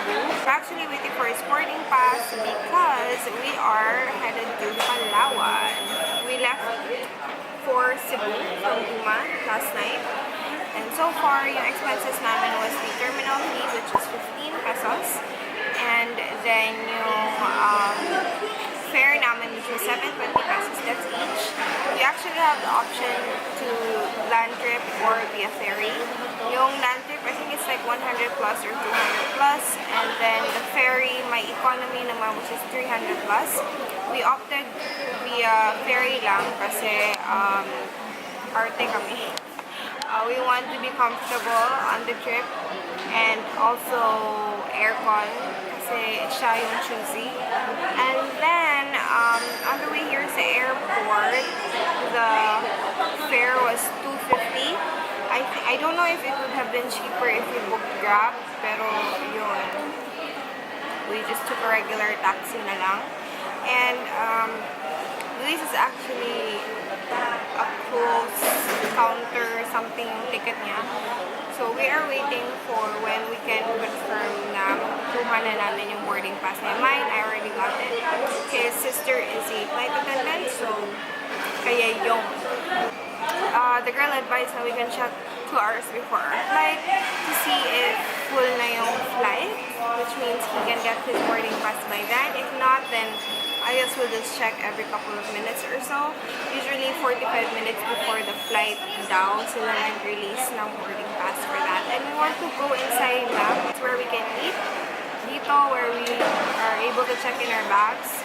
Cebu. We're actually waiting for his boarding pass because we are headed to Palawan. We left for Cebu from Uma last night. And so far, yung expenses namin was the terminal fee, which is 15 pesos. And then yung fare namin, which was 720 pesos, that's each. We actually have the option to land trip or via ferry. Yung land trip, I think it's like 100 plus or 200 plus. And then the ferry, my economy naman, which is 300 plus. We opted via ferry lang kasi arte kami. We want to be comfortable on the trip and also aircon kasi siya yung choosy. And then, on the way here sa airport, the fare was 250. I don't know if it would have been cheaper if we booked Grab, pero yun. We just took a regular taxi na lang. And, Luis is actually a close counter something yung ticket niya. So, we are waiting for when we can confirm na kuha na namin yung boarding pass niya. Mine, I already got it. His sister is a flight attendant, so kaya yung the girl advised na we can check 2 hours before our flight to see if full na yung flight, which means he can get his boarding pass by then. If not, then I guess we'll just check every couple of minutes or so. Usually 45 minutes before the flight down, sila nag-release ng boarding pass for that. And we want to go inside na. It's where we can eat. Dito, where we are able to check in our bags.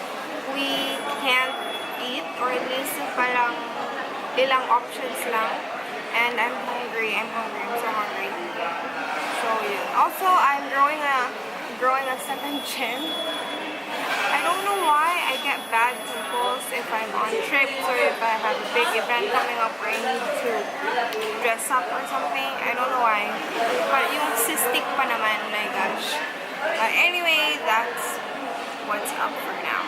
We can't eat, or at least parang ilang options lang. And I'm hungry. I'm so hungry. So yun. Also, I'm growing a second chin. I don't know why I get bad pimples if I'm on trips or if I have a big event coming up where I need to dress up or something. I don't know why. But yung cystic pa naman, my gosh. But anyway, that's what's up for now.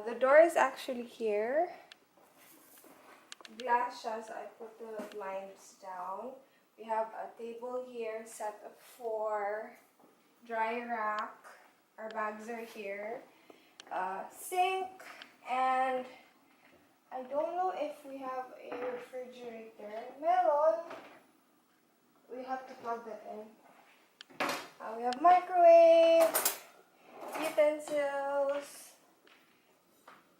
The door is actually here. Glass siya, so I put the blinds down. We have a table here set up for dry rack. Our bags are here. Sink, and I don't know if we have a refrigerator. Meron. We have to plug that in. We have microwave, utensils,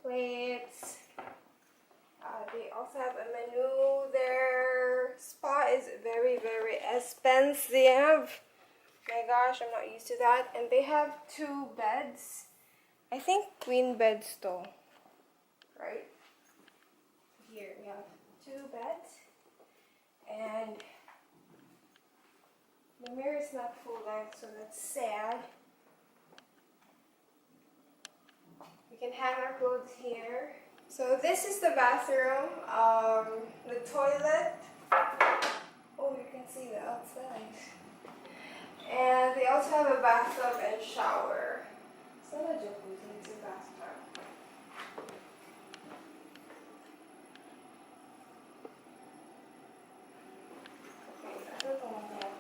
plates. They also have a menu. Their spa is very, very expensive. My gosh, I'm not used to that. And they have 2 beds. I think queen beds though. Right? Here we have 2 beds. And the mirror is not full length, so that's sad. We can hang our clothes here. So this is the bathroom, the toilet. Oh, you can see the outside. And they also have a bathtub and shower. It's not a jacuzzi, it's a bathtub. Okay, I don't know what happened.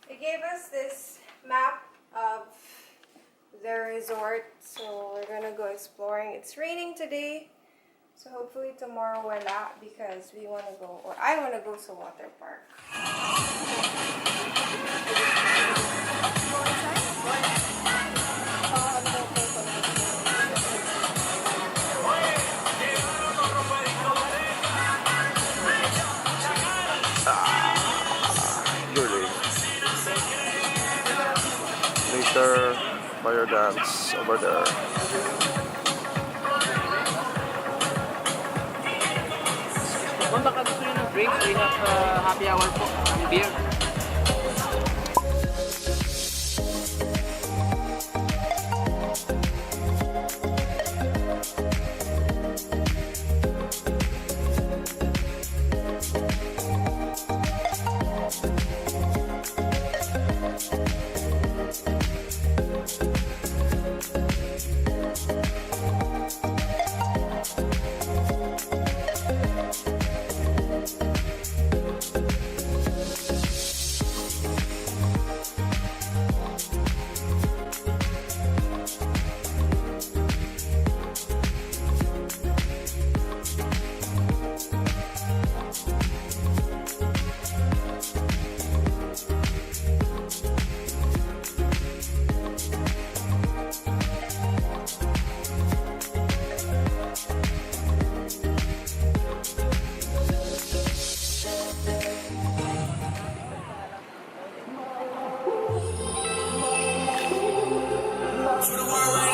They gave us this map of their resort, so we're gonna go exploring. It's raining today, So hopefully tomorrow wala because we want to go, or I want to go to water park. Julie. Later, fire dance over there. Kung baka gusto nyo ng drinks, we have happy hour po, ang beer. To the world right